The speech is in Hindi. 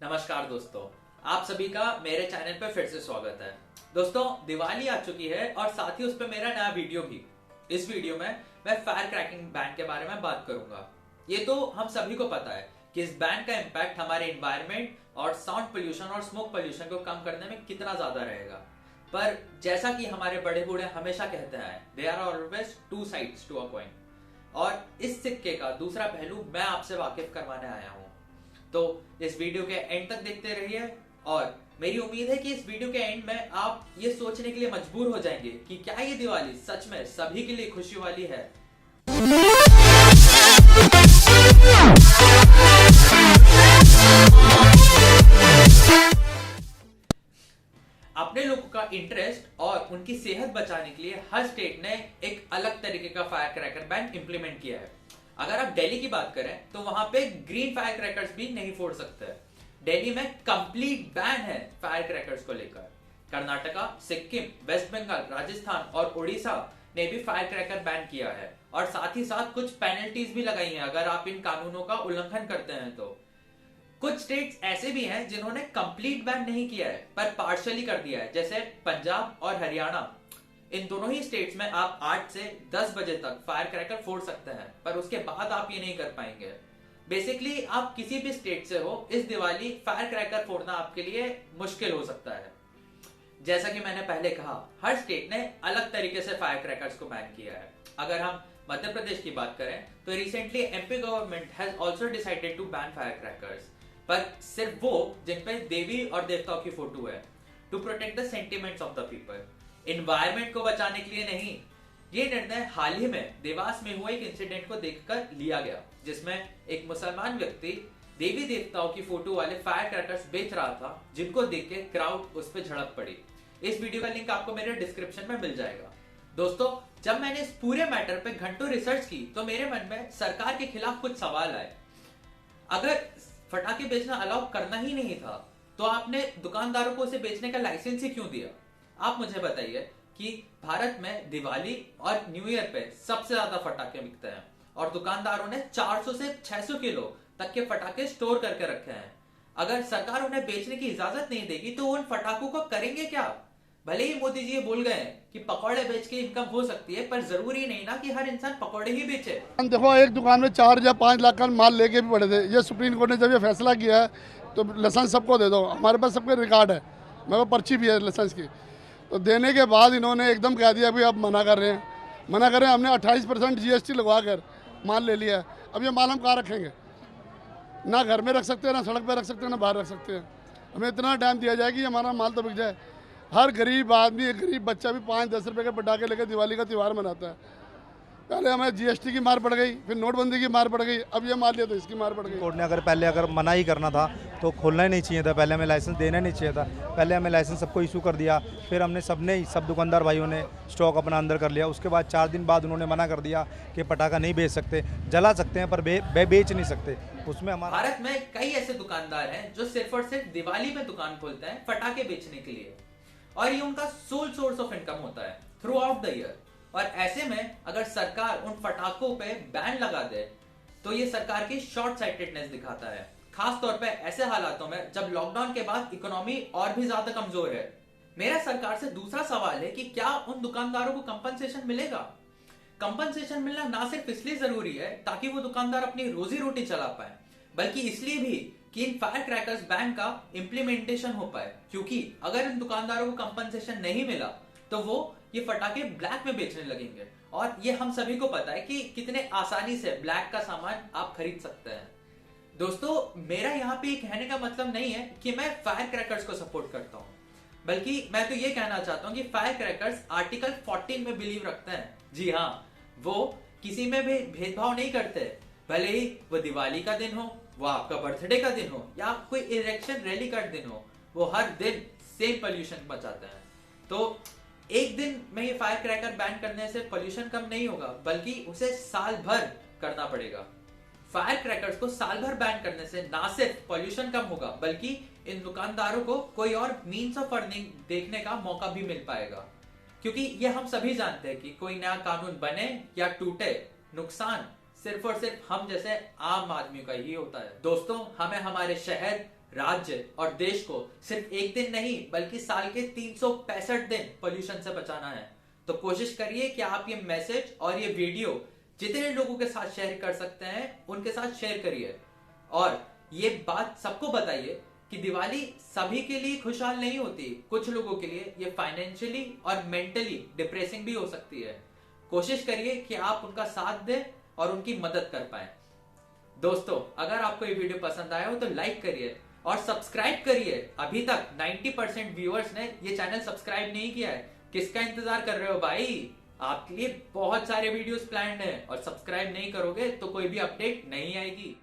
नमस्कार दोस्तों, आप सभी का मेरे चैनल पर फिर से स्वागत है। दोस्तों, दिवाली आ चुकी है और साथ ही उस पर मेरा नया वीडियो भी। इस वीडियो में मैं फायर क्रैकिंग बैन के बारे में बात करूंगा। ये तो हम सभी को पता है कि इस बैन का इम्पैक्ट हमारे एनवायरनमेंट और साउंड पोल्यूशन और स्मोक पोल्यूशन को कम करने में कितना ज्यादा रहेगा। पर जैसा कि हमारे बड़े बूढ़े हमेशा कहते हैं, there are always two sides to a coin, और इस सिक्के का दूसरा पहलू मैं आपसे वाकिफ करवाने आया हूँ। तो इस वीडियो के एंड तक देखते रहिए और मेरी उम्मीद है कि इस वीडियो के एंड में आप ये सोचने के लिए मजबूर हो जाएंगे कि क्या ये दिवाली सच में सभी के लिए खुशी वाली है। अपने लोगों का इंटरेस्ट और उनकी सेहत बचाने के लिए हर स्टेट ने एक अलग तरीके का फायर क्रैकर बैन इंप्लीमेंट किया है। अगर आप दिल्ली की बात करें तो वहां पे ग्रीन फायर क्रैकर्स भी नहीं फोड़ सकते। दिल्ली में कंप्लीट बैन है फायर क्रैकर्स को लेकर। कर्नाटका, सिक्किम, वेस्ट बंगाल, राजस्थान और उड़ीसा ने भी फायर क्रैकर बैन किया है और साथ ही साथ कुछ पेनल्टीज भी लगाई हैं अगर आप इन कानूनों का उल्लंघन करते हैं तो। कुछ स्टेट्स ऐसे भी हैं जिन्होंने कंप्लीट बैन नहीं किया है पर पार्शियली कर दिया है, जैसे पंजाब और हरियाणा। इन दोनों ही स्टेट्स में आप 8 से 10 बजे तक फायर क्रैकर फोड़ सकते हैं, पर उसके बाद आप ये नहीं कर पाएंगे। बेसिकली आप किसी भी स्टेट से हो, इस दिवाली फायर क्रैकर फोड़ना आपके लिए मुश्किल हो सकता है। जैसा कि मैंने पहले कहा, हर स्टेट ने अलग तरीके से फायर क्रैकर्स को बैन किया है। अगर हम मध्य प्रदेश की बात करें तो recently MP government has also decided to ban firecrackers, पर सिर्फ वो जिन पे देवी और देवताओं की फोटो है, to protect the sentiments of the people, environment को बचाने के लिए नहीं। ये निर्णय हाल ही में देवास में हुए एक इंसिडेंट को देखकर लिया गया, जिसमें एक मुसलमान व्यक्ति देवी देवताओं की फोटो वाले फायर क्रैकर्स बेच रहा था, जिनको देख के क्राउड उस पर झड़प पड़ी। इस वीडियो का लिंक आपको मेरे डिस्क्रिप्शन में मिल जाएगा। दोस्तों, जब मैंने इस पूरे मैटर पे घंटों रिसर्च की तो मेरे मन में सरकार के खिलाफ कुछ सवाल आए। अगर फटाके बेचना अलाउ करना ही नहीं था तो आपने दुकानदारों को उसे बेचने का लाइसेंस ही क्यों दिया? आप मुझे बताइए कि भारत में दिवाली और न्यू ईयर पे सबसे ज्यादा फटाके बिकते हैं और दुकानदारों ने 400 से 600 किलो तक के फटाके स्टोर करके रखे हैं। अगर सरकार उन्हें बेचने की इजाजत नहीं देगी तो उन फटाकों को करेंगे क्या? भले ही मोदी जी ये बोल गए कि पकौड़े बेच के इनकम हो सकती है, पर जरूरी नहीं ना कि हर इंसान पकौड़े ही बेचे। देखो, एक दुकान में 4 या 5 लाख का माल लेके भी पड़े थे। ये सुप्रीम कोर्ट ने जब ये फैसला किया है तो लाइसेंस सबको दे दो। हमारे पास सबके रिकॉर्ड है, मेरे को पर्ची भी है लाइसेंस की। तो देने के बाद इन्होंने एकदम कह दिया भी अब मना कर रहे हैं। हमने 28% GST लगवा कर माल ले लिया है। अब ये माल हम कहाँ रखेंगे? ना घर में रख सकते हैं, ना सड़क पर रख सकते हैं, ना बाहर रख सकते हैं। हमें इतना टाइम दिया जाए कि हमारा माल तो बिक जाए। हर गरीब आदमी, एक गरीब बच्चा भी 5-10 रुपये के पटाखे लेकर दिवाली का त्यौहार मनाता है। पहले हमें GST की मार पड़ गई, फिर नोटबंदी की मार पड़ गई, अब ये मार लिया तो इसकी मार पड़ गई। कोर्ट ने अगर मना ही करना था तो खोलना ही नहीं चाहिए था, पहले हमें लाइसेंस देना नहीं चाहिए था। पहले हमें लाइसेंस सबको इशू कर दिया, फिर हमने सब दुकानदार भाइयों ने स्टॉक अपना अंदर कर लिया। उसके बाद 4 दिन बाद उन्होंने मना कर दिया कि पटाखा नहीं बेच सकते, जला सकते हैं पर बेच नहीं सकते। उसमें हमारा भारत में कई ऐसे दुकानदार हैं जो सिर्फ और सिर्फ दिवाली में दुकान खोलते हैं फटाके बेचने के लिए, और ये उनका सोल सोर्स ऑफ इनकम होता है थ्रू आउट द ईयर। और ऐसे में अगर सरकार उन फटाकों पे बैन लगा दे तो ये सरकार की शॉर्ट साइटेडनेस दिखाता है, खास तौर पे ऐसे हालातों में जब लॉकडाउन के बाद इकोनॉमी और भी ज्यादा कमजोर है। मेरा सरकार से दूसरा सवाल है कि क्या उन दुकानदारों को कंपनसेशन मिलेगा? कंपनसेशन मिलना ना सिर्फ इसलिए जरूरी है ताकि वो दुकानदार अपनी रोजी रोटी चला पाए, बल्कि इसलिए भी कि इन फायर क्रैकर्स बैन का इंप्लीमेंटेशन हो पाए। क्योंकि अगर इन दुकानदारों को कंपनसेशन नहीं मिला तो वो ये फटाके ब्लैक में बेचने लगेंगे, और ये हम सभी को पता है कि कितने आसानी से ब्लैक का सामान आप खरीद सकते हैं। दोस्तों, मेरा यहाँ पे कहने का मतलब नहीं है कि मैं फायर क्रैकर्स को सपोर्ट करता हूँ, बल्कि मैं तो ये कहना चाहता हूँ कि फायर क्रैकर्स आर्टिकल 14 में बिलीव रखते हैं। जी हाँ, वो किसी में भी भेदभाव नहीं करते, भले ही वो दिवाली का दिन हो, वो आपका बर्थडे का दिन हो, या कोई इलेक्शन रैली का दिन हो, वो हर दिन सेम पोल्यूशन बचाते हैं। तो एक दिन में ये फायर क्रैकर बैन करने से पोल्यूशन कम नहीं होगा, बल्कि उसे साल भर करना पड़ेगा। फायर क्रैकर्स को साल भर बैन करने से ना सिर्फ पोल्यूशन कम होगा, बल्कि इन दुकानदारों को कोई और मीन्स ऑफ अर्निंग देखने का मौका भी मिल पाएगा। क्योंकि ये हम सभी जानते हैं कि कोई नया कानून बने या टूटे, नुकसान सिर्फ और सिर्फ हम जैसे आम आदमी का ही होता है। दोस्तों, हमें हमारे शहर, राज्य और देश को सिर्फ एक दिन नहीं बल्कि साल के 365 दिन पोल्यूशन से बचाना है। तो कोशिश करिए कि आप ये मैसेज और ये वीडियो जितने लोगों के साथ शेयर कर सकते हैं उनके साथ शेयर करिए, और ये बात सबको बताइए कि दिवाली सभी के लिए खुशहाल नहीं होती। कुछ लोगों के लिए ये फाइनेंशियली और मेंटली डिप्रेसिंग भी हो सकती है। कोशिश करिए कि आप उनका साथ दें और उनकी मदद कर पाए। दोस्तों, अगर आपको ये वीडियो पसंद आया हो तो लाइक करिए और सब्सक्राइब करिए। अभी तक 90% व्यूअर्स ने ये चैनल सब्सक्राइब नहीं किया है। किसका इंतजार कर रहे हो भाई? आपके लिए बहुत सारे वीडियोस प्लान्ड हैं और सब्सक्राइब नहीं करोगे तो कोई भी अपडेट नहीं आएगी।